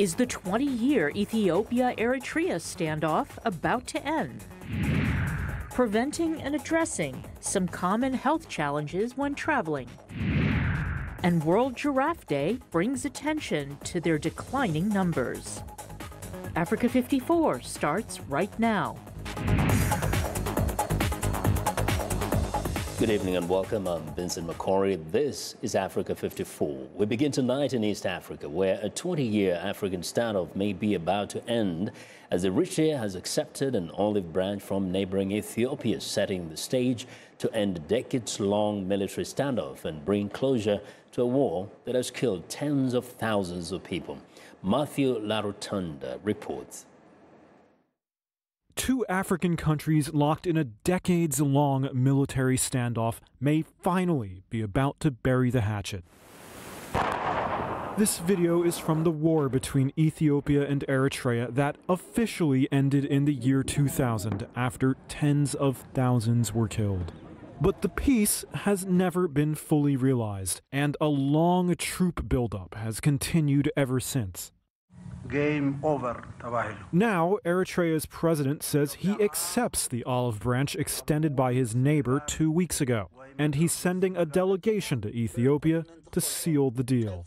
Is the 20-year Ethiopia-Eritrea standoff about to end? Preventing and addressing some common health challenges when traveling. And World Giraffe Day brings attention to their declining numbers. Africa 54 starts right now. Good evening and welcome. I'm Vincent McCory. This is Africa 54. We begin tonight in East Africa, where a 20-year African standoff may be about to end as Eritrea has accepted an olive branch from neighboring Ethiopia, setting the stage to end a decades-long military standoff and bring closure to a war that has killed tens of thousands of people. Matthew Larotunda reports. Two African countries locked in a decades-long military standoff may finally be about to bury the hatchet. This video is from the war between Ethiopia and Eritrea that officially ended in the year 2000 after tens of thousands were killed. But the peace has never been fully realized, and a long troop buildup has continued ever since. Game over. Now, Eritrea's president says he accepts the olive branch extended by his neighbor 2 weeks ago, and he's sending a delegation to Ethiopia to seal the deal.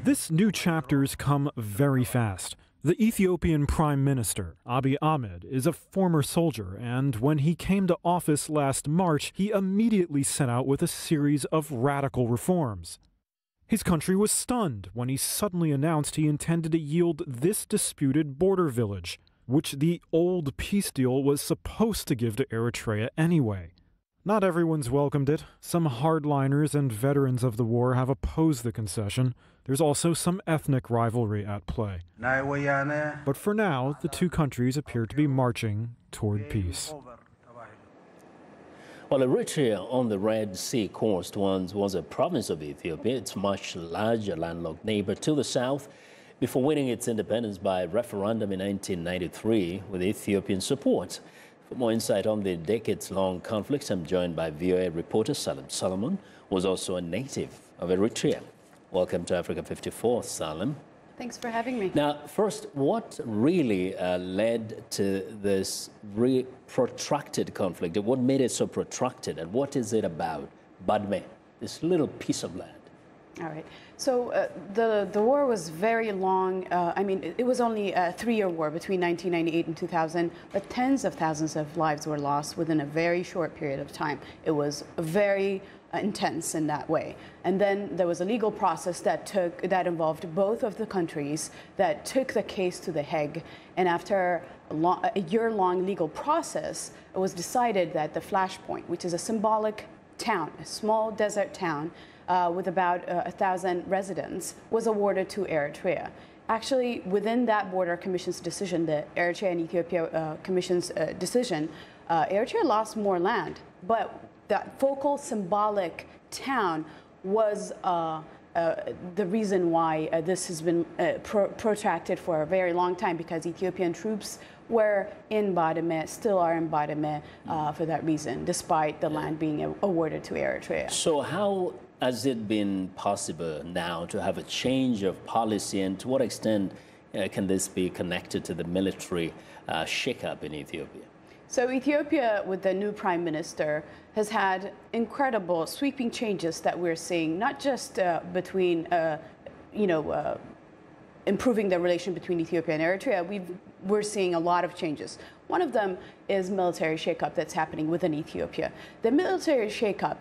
This new chapter's come very fast. The Ethiopian Prime Minister, Abiy Ahmed, is a former soldier, and when he came to office last March, he immediately set out with a series of radical reforms. His country was stunned when he suddenly announced he intended to yield this disputed border village, which the old peace deal was supposed to give to Eritrea anyway. Not everyone's welcomed it. Some hardliners and veterans of the war have opposed the concession. There's also some ethnic rivalry at play. But for now, the two countries appear to be marching toward peace. Well, Eritrea on the Red Sea coast once was a province of Ethiopia, its much larger landlocked neighbor to the south, before winning its independence by referendum in 1993 with Ethiopian support. For more insight on the decades-long conflict, I'm joined by VOA reporter Salim Solomon, who was also a native of Eritrea. Welcome to Africa 54, Salim. Thanks for having me. Now, first, what really led to this protracted conflict? What made it so protracted, and what is it about Badme, this little piece of land? All right. So the war was very long. It was only a 3-year war between 1998 and 2000, but tens of thousands of lives were lost within a very short period of time. It was very intense in that way. And then there was a legal process that involved both of the countries that took the case to The Hague. And after a year-long legal process, it was decided that the Flashpoint, which is a symbolic town, a small desert town with about 1,000 residents, was awarded to Eritrea. Actually, within that border commission's decision, the Eritrea and Ethiopia commission's decision, Eritrea lost more land, but that focal symbolic town was the reason why this has been protracted for a very long time, because Ethiopian troops were in Badme, still are in Badme for that reason, despite the land being awarded to Eritrea. So how has it been possible now to have a change of policy, and to what extent can this be connected to the military shakeup in Ethiopia? So Ethiopia, with the new prime minister, has had incredible sweeping changes that we're seeing, not just between, improving the relation between Ethiopia and Eritrea. We're seeing a lot of changes. One of them is military shakeup that's happening within Ethiopia. The military shakeup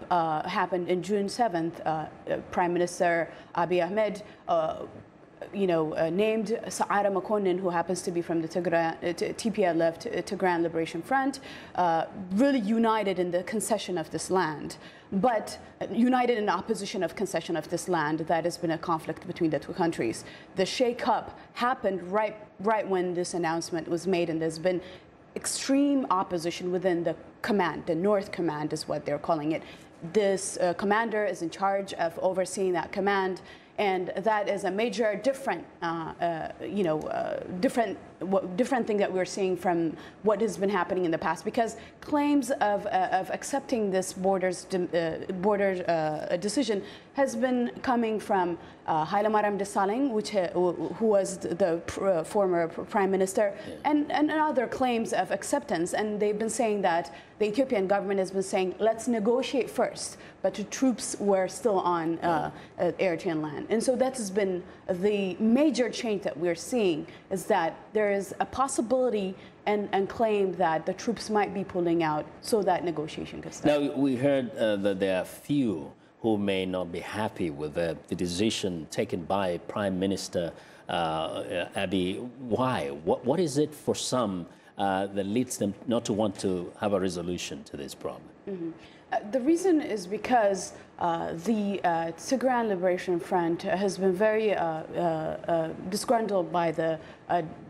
happened in June 7th. Prime Minister Abiy Ahmed named Sa'ara Makonnen, who happens to be from the TPLF, Tigray Liberation Front, really united in the concession of this land, but united in opposition of concession of this land. That has been a conflict between the two countries. The shake-up happened right when this announcement was made, and there's been extreme opposition within the command. The North Command is what they're calling it. This commander is in charge of overseeing that command. And that is a major different different thing that we're seeing from what has been happening in the past, because claims of accepting this border decision has been coming from Hailemariam Desalegn, who was the former prime minister, and other claims of acceptance. And they've been saying that the Ethiopian government has been saying, let's negotiate first, but the troops were still on Eritrean land. And so that has been the major change that we're seeing, is that there is a possibility and claim that the troops might be pulling out so that negotiation could start. Now, we heard that there are few who may not be happy with the decision taken by Prime Minister Abiy. Why? What is it for some that leads them not to want to have a resolution to this problem? Mm-hmm. The reason is because the Tigray Liberation Front has been very disgruntled by the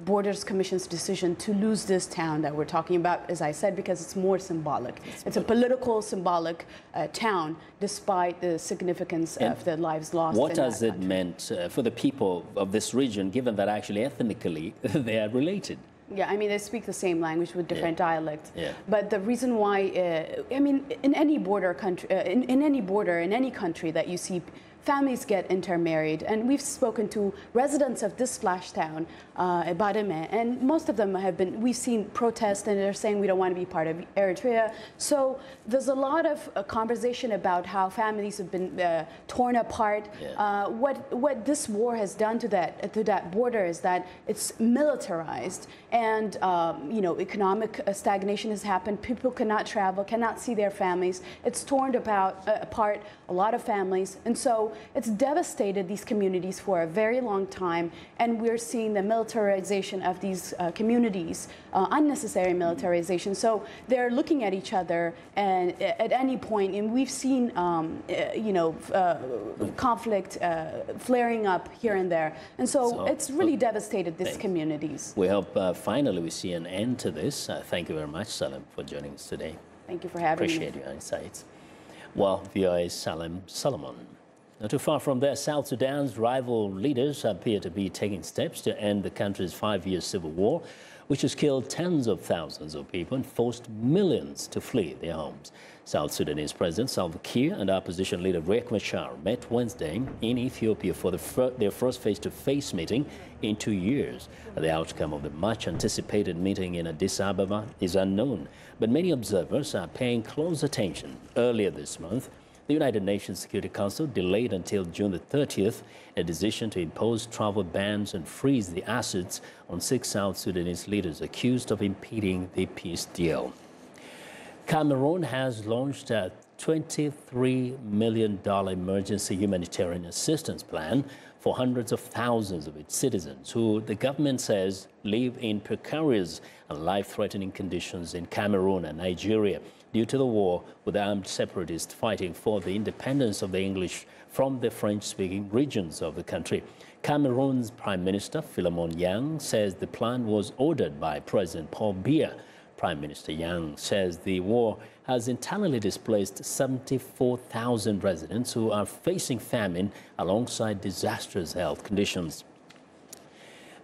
Borders Commission's decision to lose this town that we're talking about, as I said, because it's more symbolic. It's a political, symbolic town, despite the significance of the lives lost. What has it meant for the people of this region, given that actually ethnically they are related? Yeah, I mean, they speak the same language with different dialects. Yeah. But the reason why, I mean, in any border country, in any border, in any country that you see, families get intermarried. And we've spoken to residents of this splash town, Bademe, and most of them have been, we've seen protests, and they're saying we don't want to be part of Eritrea. So there's a lot of conversation about how families have been torn apart. Yeah. What this war has done to that border is that it's militarized, and economic stagnation has happened. People cannot travel, cannot see their families. It's torn apart a lot of families, and so it's devastated these communities for a very long time, and we're seeing the militarization of these communities, unnecessary militarization. So they're looking at each other, and at any point, and we've seen, conflict flaring up here and there, and so it's really devastated these communities. We hope finally we see an end to this. Thank you very much, Salem, for joining us today. Thank you for having me. Appreciate your insights. Well, VOA's Salem Solomon. Not too far from there, South Sudan's rival leaders appear to be taking steps to end the country's 5-year civil war, which has killed tens of thousands of people and forced millions to flee their homes. South Sudanese President Salva Kiir and opposition leader Riek Machar met Wednesday in Ethiopia for their first face-to-face meeting in 2 years. The outcome of the much-anticipated meeting in Addis Ababa is unknown, but many observers are paying close attention. Earlier this month, the United Nations Security Council delayed until June the 30th a decision to impose travel bans and freeze the assets on 6 South Sudanese leaders accused of impeding the peace deal. Cameroon has launched a $23 million emergency humanitarian assistance plan for hundreds of thousands of its citizens who the government says live in precarious and life-threatening conditions in Cameroon and Nigeria due to the war with armed separatists fighting for the independence of the English from the French-speaking regions of the country. Cameroon's Prime Minister Philemon Yang says the plan was ordered by President Paul Biya. Prime Minister Yang says the war has internally displaced 74,000 residents who are facing famine alongside disastrous health conditions.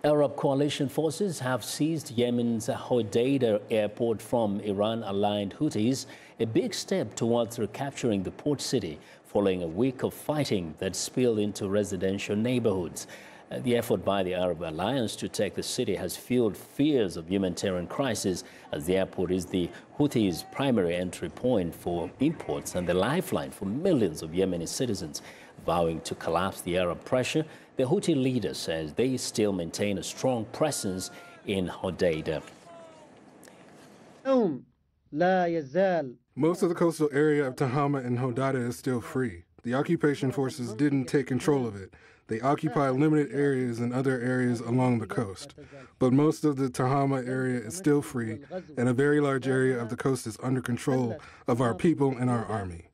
Arab coalition forces have seized Yemen's Hodeidah airport from Iran-aligned Houthis, a big step towards recapturing the port city following a week of fighting that spilled into residential neighborhoods. The effort by the Arab alliance to take the city has fueled fears of humanitarian crisis, as the airport is the Houthis' primary entry point for imports and the lifeline for millions of Yemeni citizens. Vowing to collapse the Arab pressure, the Houthi leader says they still maintain a strong presence in Hodeidah. Most of the coastal area of Tahama and Hodeidah is still free. The occupation forces didn't take control of it. They occupy limited areas in other areas along the coast. But most of the Tahama area is still free, and a very large area of the coast is under control of our people and our army.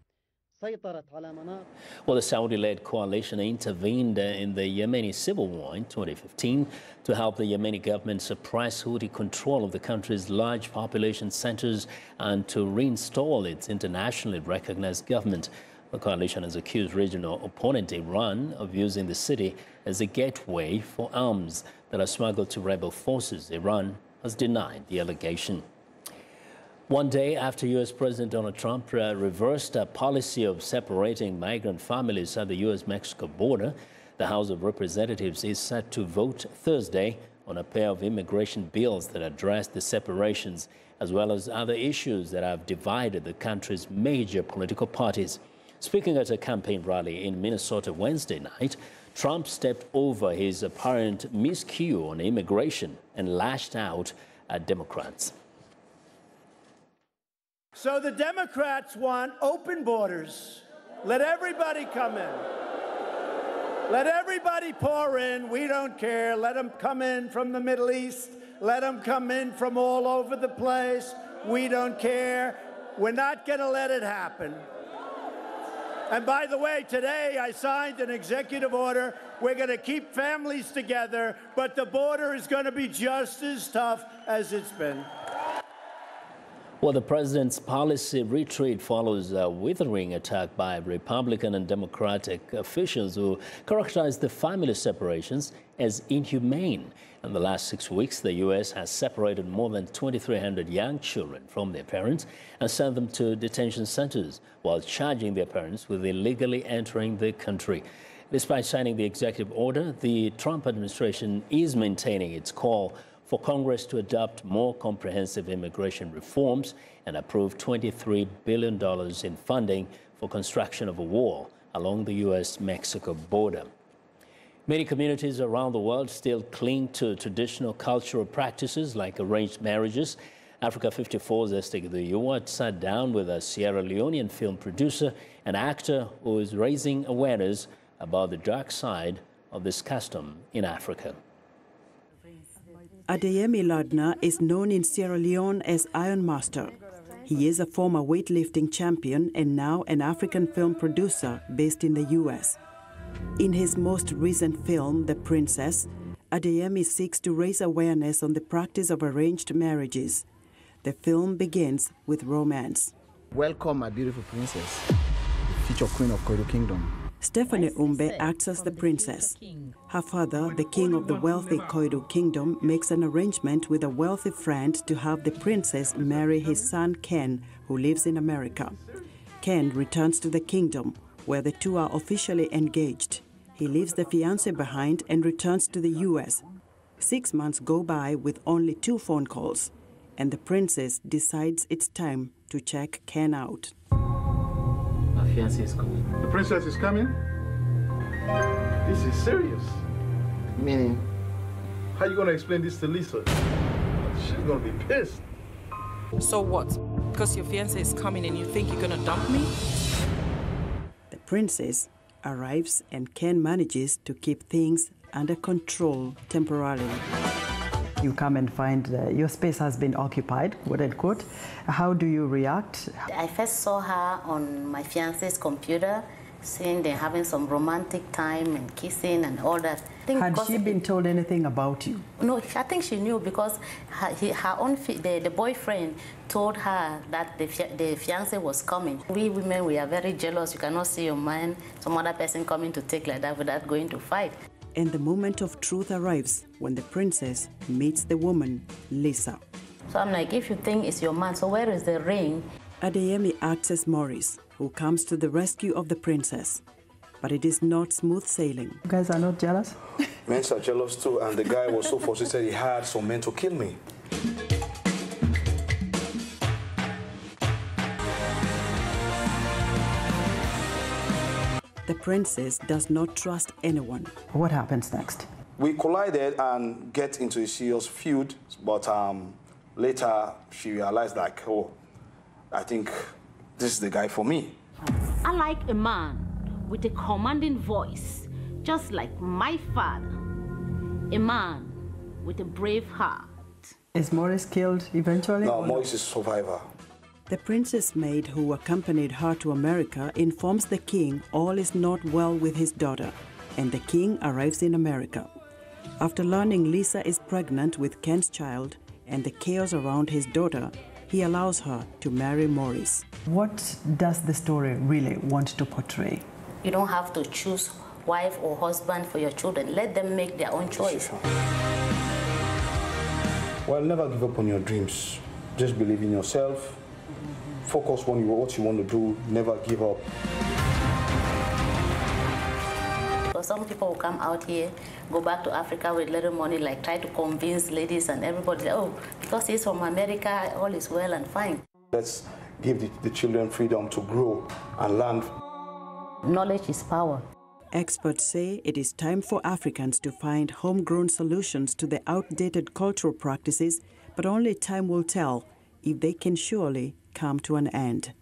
Well, the Saudi-led coalition intervened in the Yemeni civil war in 2015 to help the Yemeni government suppress Houthi control of the country's large population centers and to reinstall its internationally recognized government. The coalition has accused regional opponent Iran of using the city as a gateway for arms that are smuggled to rebel forces. Iran has denied the allegation. One day after U.S. President Donald Trump reversed a policy of separating migrant families at the U.S.-Mexico border, the House of Representatives is set to vote Thursday on a pair of immigration bills that address the separations, as well as other issues that have divided the country's major political parties. Speaking at a campaign rally in Minnesota Wednesday night, Trump stepped over his apparent miscue on immigration and lashed out at Democrats. So the Democrats want open borders. Let everybody come in. Let everybody pour in. We don't care. Let them come in from the Middle East. Let them come in from all over the place. We don't care. We're not going to let it happen. And by the way, today I signed an executive order. We're going to keep families together, but the border is going to be just as tough as it's been. Well, the president's policy retreat follows a withering attack by Republican and Democratic officials who characterized the family separations as inhumane. In the last 6 weeks, the U.S. has separated more than 2,300 young children from their parents and sent them to detention centers while charging their parents with illegally entering the country. Despite signing the executive order, the Trump administration is maintaining its call for Congress to adopt more comprehensive immigration reforms and approve $23 billion in funding for construction of a wall along the U.S.-Mexico border. Many communities around the world still cling to traditional cultural practices like arranged marriages. Africa 54's Esther Gideyuwa sat down with a Sierra Leonean film producer and actor who is raising awareness about the dark side of this custom in Africa. Adeyemi Ladna is known in Sierra Leone as Iron Master. He is a former weightlifting champion and now an African film producer based in the U.S. In his most recent film, The Princess, Adeyemi seeks to raise awareness on the practice of arranged marriages. The film begins with romance. Welcome, my beautiful princess, the future queen of Koidu Kingdom. Stephanie Umbe acts as the princess. Her father, the king of the wealthy Koidu Kingdom, makes an arrangement with a wealthy friend to have the princess marry his son Ken, who lives in America. Ken returns to the kingdom, where the two are officially engaged. He leaves the fiancé behind and returns to the U.S. 6 months go by with only 2 phone calls, and the princess decides it's time to check Ken out. My fiancé is coming. The princess is coming? This is serious. Meaning? How are you going to explain this to Lisa? She's going to be pissed. So what? Because your fiancé is coming and you think you're going to dump me? The princess arrives and Ken manages to keep things under control temporarily. You come and find your space has been occupied, quote unquote. How do you react? I first saw her on my fiancé's computer, seeing them having some romantic time and kissing and all that. Had she been told anything about you? No, I think she knew because the boyfriend told her that the fiancé was coming. We women, we are very jealous. You cannot see your man, some other person coming to take like that without going to fight. And the moment of truth arrives when the princess meets the woman, Lisa. So I'm like, if you think it's your man, so where is the ring? Adeyemi acts as Maurice, who comes to the rescue of the princess. But it is not smooth sailing. You guys are not jealous? Men are jealous too, and the guy was so frustrated he had some men to kill me. The princess does not trust anyone. What happens next? We collided and get into a serious feud, but later she realized like, oh, I think this is the guy for me. I like a man with a commanding voice, just like my father. A man with a brave heart. Is Maurice killed eventually? No, Maurice is a survivor. The princess maid who accompanied her to America informs the king all is not well with his daughter, and the king arrives in America. After learning Lisa is pregnant with Ken's child and the chaos around his daughter, he allows her to marry Maurice. What does the story really want to portray? You don't have to choose wife or husband for your children. Let them make their own choice. Well, never give up on your dreams. Just believe in yourself. Focus on what you want to do. Never give up. Because some people will come out here, go back to Africa with little money, like try to convince ladies and everybody, oh, because he's from America, all is well and fine. Let's give the children freedom to grow and learn. Knowledge is power. Experts say it is time for Africans to find homegrown solutions to the outdated cultural practices, but only time will tell if they can surely come to an end.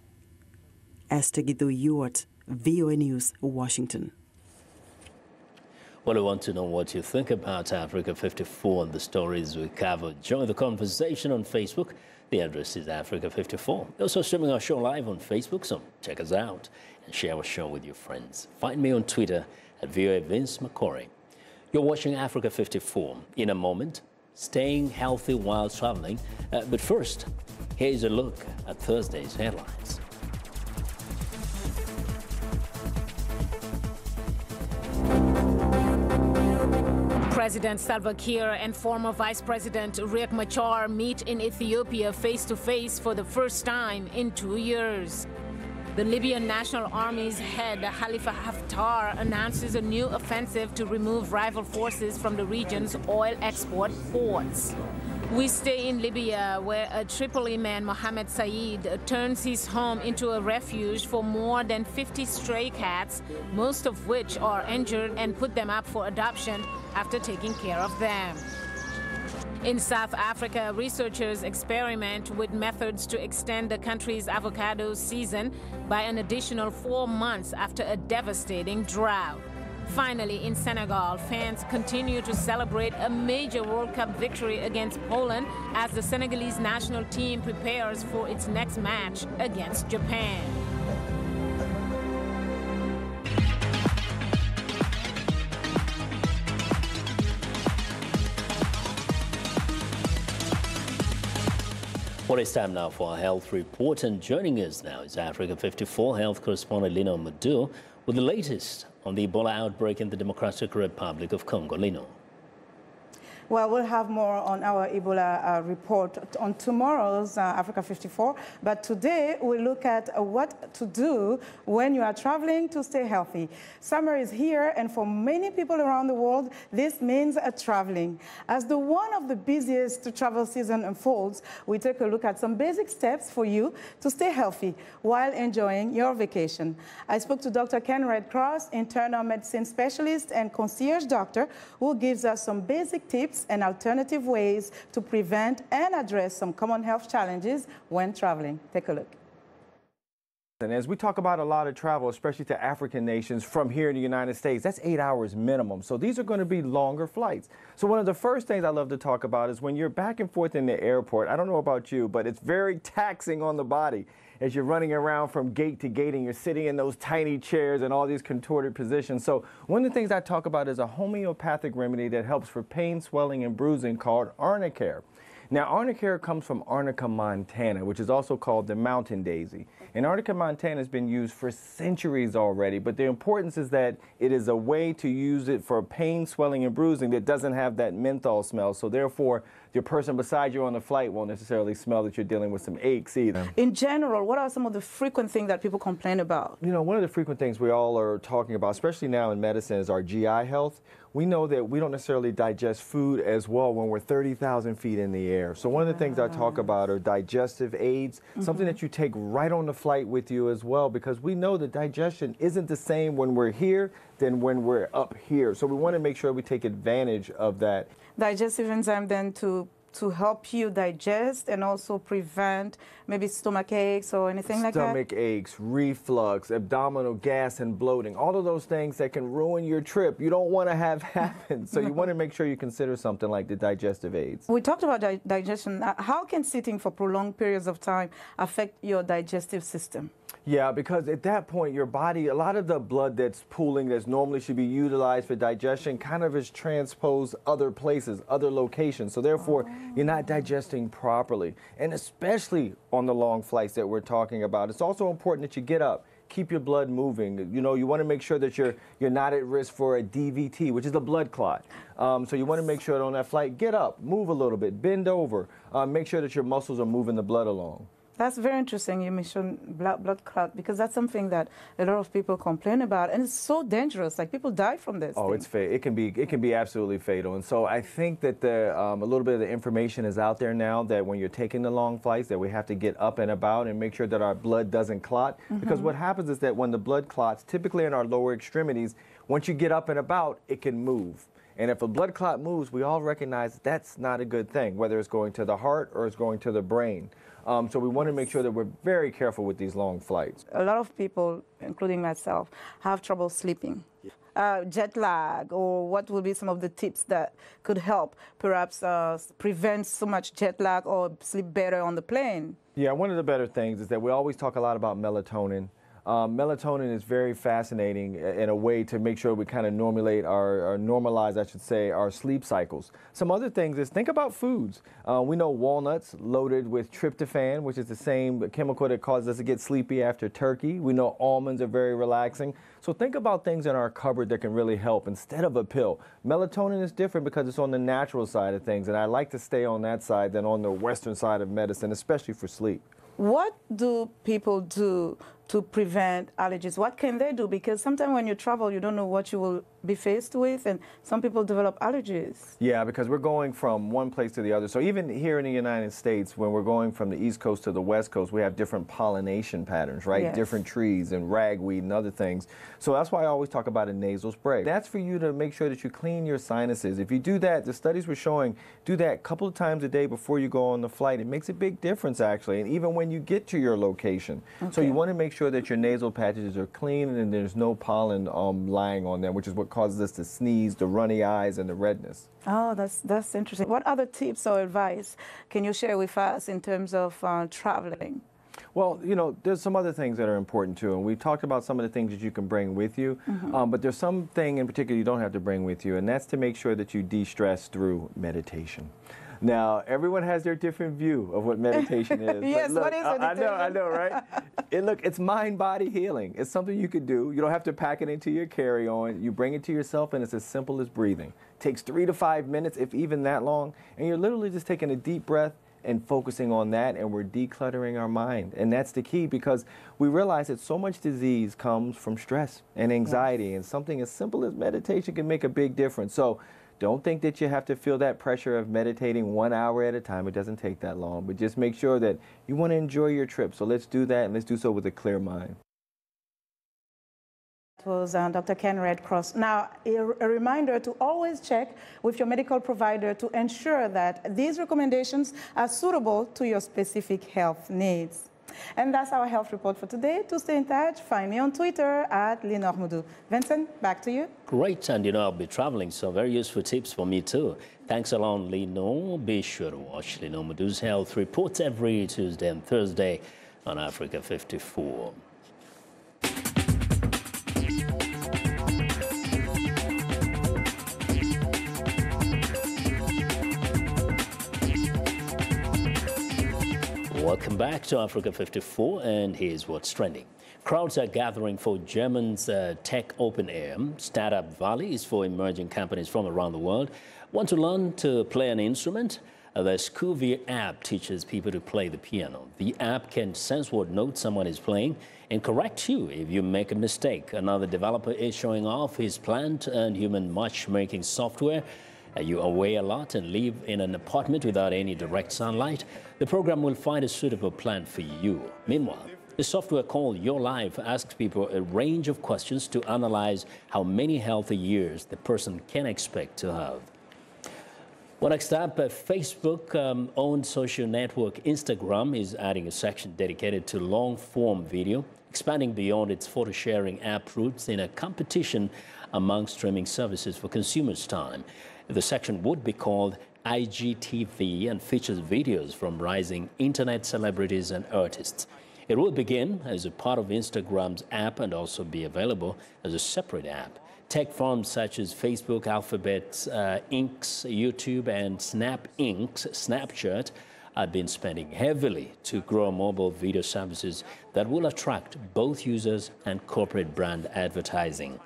Esther Githu-Ewart, VOA News, Washington. Well, I want to know what you think about Africa 54 and the stories we covered. Join the conversation on Facebook. The address is Africa 54. Also streaming our show live on Facebook, so check us out and share our show with your friends. Find me on Twitter at VOA Vince McCory. You're watching Africa 54. In a moment, staying healthy while traveling. But first, here's a look at Thursday's headlines. President Salva Kiir and former Vice President Riek Machar meet in Ethiopia face-to-face for the first time in 2 years. The Libyan National Army's head, Khalifa Haftar, announces a new offensive to remove rival forces from the region's oil export ports. We stay in Libya, where a Tripoli man, Mohammed Said, turns his home into a refuge for more than 50 stray cats, most of which are injured, and put them up for adoption after taking care of them. In South Africa, researchers experiment with methods to extend the country's avocado season by an additional 4 months after a devastating drought. Finally, in Senegal, fans continue to celebrate a major World Cup victory against Poland as the Senegalese national team prepares for its next match against Japan. Well, it's time now for our health report, and joining us now is Africa 54 health correspondent Lino Madu with the latest on the Ebola outbreak in the Democratic Republic of Congo. Lino. Well, we'll have more on our Ebola report on tomorrow's Africa 54. But today, we look at what to do when you are traveling to stay healthy. Summer is here, and for many people around the world, this means traveling. As the one of the busiest travel season unfolds, we take a look at some basic steps for you to stay healthy while enjoying your vacation. I spoke to Dr. Ken Redcross, internal medicine specialist and concierge doctor, who gives us some basic tips and alternative ways to prevent and address some common health challenges when traveling. Take a look. And as we talk about a lot of travel, especially to African nations from here in the United States, that's 8 hours minimum. So these are going to be longer flights. So one of the first things I love to talk about is when you're back and forth in the airport. I don't know about you, but it's very taxing on the body as you're running around from gate to gate and you're sitting in those tiny chairs and all these contorted positions. So one of the things I talk about is a homeopathic remedy that helps for pain, swelling, and bruising called Arnicare. Now, Arnicare comes from Arnica montana, which is also called the mountain daisy. And Arnica montana has been used for centuries already, but the importance is that it is a way to use it for pain, swelling, and bruising that doesn't have that menthol smell. So therefore, the person beside you on the flight won't necessarily smell that you're dealing with some aches either. In general, what are some of the frequent things that people complain about? You know, one of the frequent things we all are talking about, especially now in medicine, is our GI health. We know that we don't necessarily digest food as well when we're 30,000 feet in the air. So one of the things I talk about are digestive aids, something that you take right on the flight with you as well, because we know that digestion isn't the same when we're here than when we're up here. So we want to make sure we take advantage of that. Digestive enzyme then to help you digest and also prevent maybe stomach aches or anything like that? Stomach aches, reflux, abdominal gas and bloating, all of those things that can ruin your trip. You don't want to have happen. So you want to make sure you consider something like the digestive aids. We talked about digestion. How can sitting for prolonged periods of time affect your digestive system? Yeah, because at that point, your body, a lot of the blood that's pooling that's normally should be utilized for digestion kind of is transposed other places, other locations. So therefore, you're not digesting properly. And especially on the long flights that we're talking about, it's also important that you get up, keep your blood moving. You know, you want to make sure that you're not at risk for a DVT, which is a blood clot. So you want to make sure that on that flight, get up, move a little bit, bend over, make sure that your muscles are moving the blood along. That's very interesting. You mentioned blood clot, because that's something that a lot of people complain about, and it's so dangerous. Like, people die from this. Oh, it's fatal. It can be absolutely fatal. And so I think that a little bit of the information is out there now that when you're taking the long flights, that we have to get up and about and make sure that our blood doesn't clot. Because what happens is that when the blood clots, typically in our lower extremities, once you get up and about, it can move. And if a blood clot moves, we all recognize that's not a good thing, whether it's going to the heart or it's going to the brain. So we want to make sure that we're very careful with these long flights. A lot of people, including myself, have trouble sleeping. Jet lag, or what would be some of the tips that could help perhaps prevent so much jet lag or sleep better on the plane? Yeah, one of the better things is that we always talk a lot about melatonin. Melatonin is very fascinating in a way to make sure we kind of normalize, I should say, our sleep cycles. Some other things is think about foods. We know walnuts loaded with tryptophan, which is the same chemical that causes us to get sleepy after turkey. We know almonds are very relaxing. So think about things in our cupboard that can really help instead of a pill. Melatonin is different because it's on the natural side of things, and I like to stay on that side than on the Western side of medicine, especially for sleep. What do people do to prevent allergies? What can they do? Because sometimes when you travel, you don't know what you will be faced with, and some people develop allergies. Yeah, because we're going from one place to the other. So even here in the United States, when we're going from the East Coast to the West Coast, we have different pollination patterns, right? Yes. Different trees and ragweed and other things. So that's why I always talk about a nasal spray. That's for you to make sure that you clean your sinuses. If you do that, the studies were showing, do that a couple of times a day before you go on the flight. It makes a big difference, actually, and even when you get to your location. Okay. So you want to make sure that your nasal passages are clean and there's no pollen lying on them, which is what causes us to sneeze, the runny eyes, and the redness. Oh, that's interesting. What other tips or advice can you share with us in terms of traveling? Well, you know, there's some other things that are important too, and we talked about some of the things that you can bring with you, but there's something in particular you don't have to bring with you, and that's to make sure that you de-stress through meditation. Now, everyone has their different view of what meditation is. Yes, look, what is meditation? I know, right? Look, it's mind-body healing. It's something you could do. You don't have to pack it into your carry-on. You bring it to yourself, and it's as simple as breathing. It takes 3 to 5 minutes, if even that long, and you're literally just taking a deep breath and focusing on that, and we're decluttering our mind. And that's the key, because we realize that so much disease comes from stress and anxiety, and something as simple as meditation can make a big difference. So don't think that you have to feel that pressure of meditating 1 hour at a time. It doesn't take that long, but just make sure that you want to enjoy your trip. So let's do that, and let's do so with a clear mind. That was Dr. Ken Redcross. Now, a reminder to always check with your medical provider to ensure that these recommendations are suitable to your specific health needs. And that's our health report for today. To stay in touch, find me on Twitter at Lenore Moudou. Vincent, back to you. Great, and you know, I'll be traveling, so very useful tips for me too. Thanks a lot, Lenore. Be sure to watch Lenore Moudou's health reports every Tuesday and Thursday on Africa 54. Welcome back to Africa 54, and here's what's trending. Crowds are gathering for German's Tech Open Air. Startup Valley is for emerging companies from around the world. Want to learn to play an instrument? The Scuvia app teaches people to play the piano. The app can sense what note someone is playing and correct you if you make a mistake. Another developer is showing off his plant and human matchmaking software. You away a lot and live in an apartment without any direct sunlight? The program will find a suitable plant for you. Meanwhile, the software called Your Life asks people a range of questions to analyze how many healthy years the person can expect to have. Well, next up, Facebook-owned social network Instagram is adding a section dedicated to long-form video, expanding beyond its photo-sharing app roots in a competition among streaming services for consumers' time. The section would be called IGTV and features videos from rising internet celebrities and artists. It will begin as a part of Instagram's app and also be available as a separate app. Tech firms such as Facebook, Alphabet, Inc., YouTube, and Snap Inc., Snapchat, have been spending heavily to grow mobile video services that will attract both users and corporate brand advertising.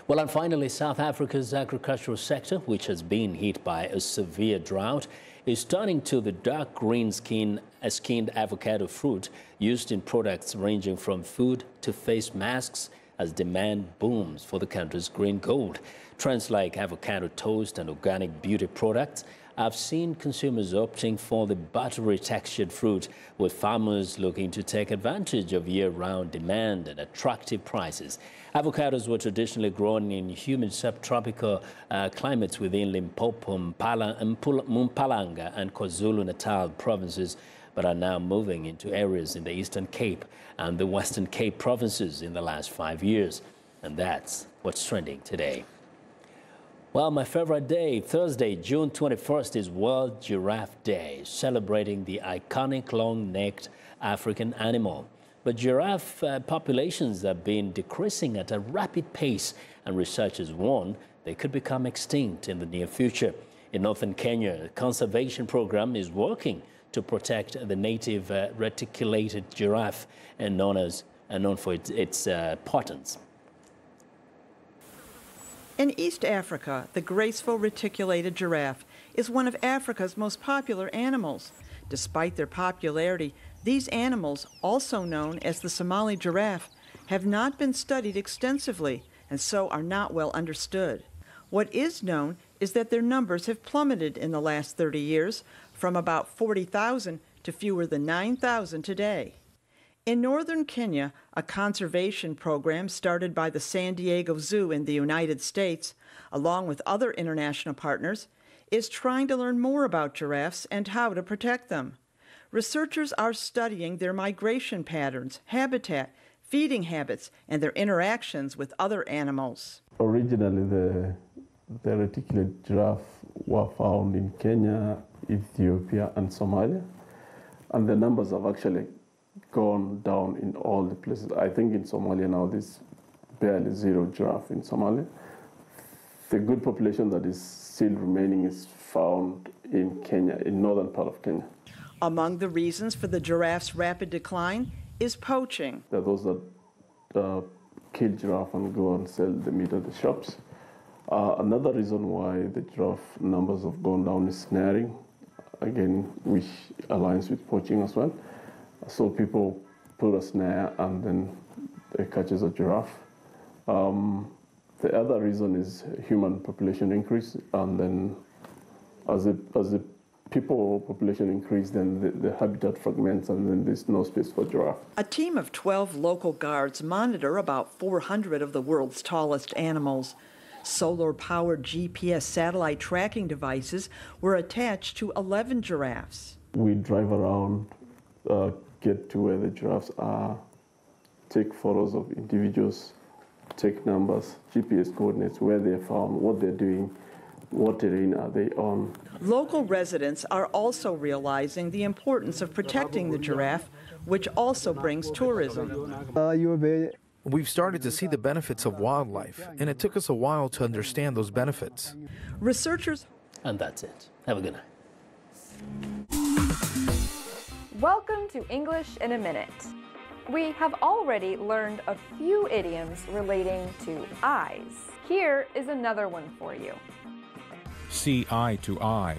Well, and finally, South Africa's agricultural sector, which has been hit by a severe drought, is turning to the dark green skinned avocado fruit used in products ranging from food to face masks as demand booms for the country's green gold. Trends like avocado toast and organic beauty products have seen consumers opting for the buttery textured fruit, with farmers looking to take advantage of year-round demand and attractive prices. Avocados were traditionally grown in humid subtropical climates within Limpopo, Mpumalanga and KwaZulu-Natal provinces, but are now moving into areas in the Eastern Cape and the Western Cape provinces in the last 5 years. And that's what's trending today. Well, my favorite day, Thursday, June 21st, is World Giraffe Day, celebrating the iconic long-necked African animal. But giraffe populations have been decreasing at a rapid pace, and researchers warn they could become extinct in the near future. In northern Kenya, a conservation program is working to protect the native reticulated giraffe, and known for its importance. In East Africa, the graceful reticulated giraffe is one of Africa's most popular animals. Despite their popularity, these animals, also known as the Somali giraffe, have not been studied extensively and so are not well understood. What is known is that their numbers have plummeted in the last 30 years, from about 40,000 to fewer than 9,000 today. In northern Kenya, a conservation program started by the San Diego Zoo in the United States, along with other international partners, is trying to learn more about giraffes and how to protect them. Researchers are studying their migration patterns, habitat, feeding habits, and their interactions with other animals. Originally, the reticulated giraffe were found in Kenya, Ethiopia, and Somalia, and the numbers have actually gone down in all the places. I think in Somalia now there's barely zero giraffe in Somalia. The good population that is still remaining is found in Kenya, in northern part of Kenya. Among the reasons for the giraffe's rapid decline is poaching. There are those that kill giraffe and go and sell the meat at the shops. Another reason why the giraffe numbers have gone down is snaring, again, which aligns with poaching as well. So people put a snare and then it catches a giraffe. The other reason is human population increase, and then as the people population increase, then the habitat fragments and then there's no space for giraffe. A team of 12 local guards monitor about 400 of the world's tallest animals. Solar-powered GPS satellite tracking devices were attached to 11 giraffes. We drive around, get to where the giraffes are, take photos of individuals, take numbers, GPS coordinates, where they're found, what they're doing, what terrain are they on. Local residents are also realizing the importance of protecting the giraffe, which also brings tourism. We've started to see the benefits of wildlife, and it took us a while to understand those benefits. Researchers... And that's it. Have a good night. Welcome to English in a Minute. We have already learned a few idioms relating to eyes. Here is another one for you. See eye to eye.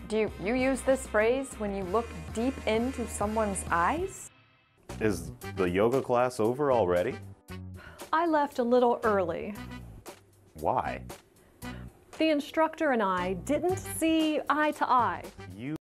Do you use this phrase when you look deep into someone's eyes? Is the yoga class over already? I left a little early. Why? The instructor and I didn't see eye to eye. You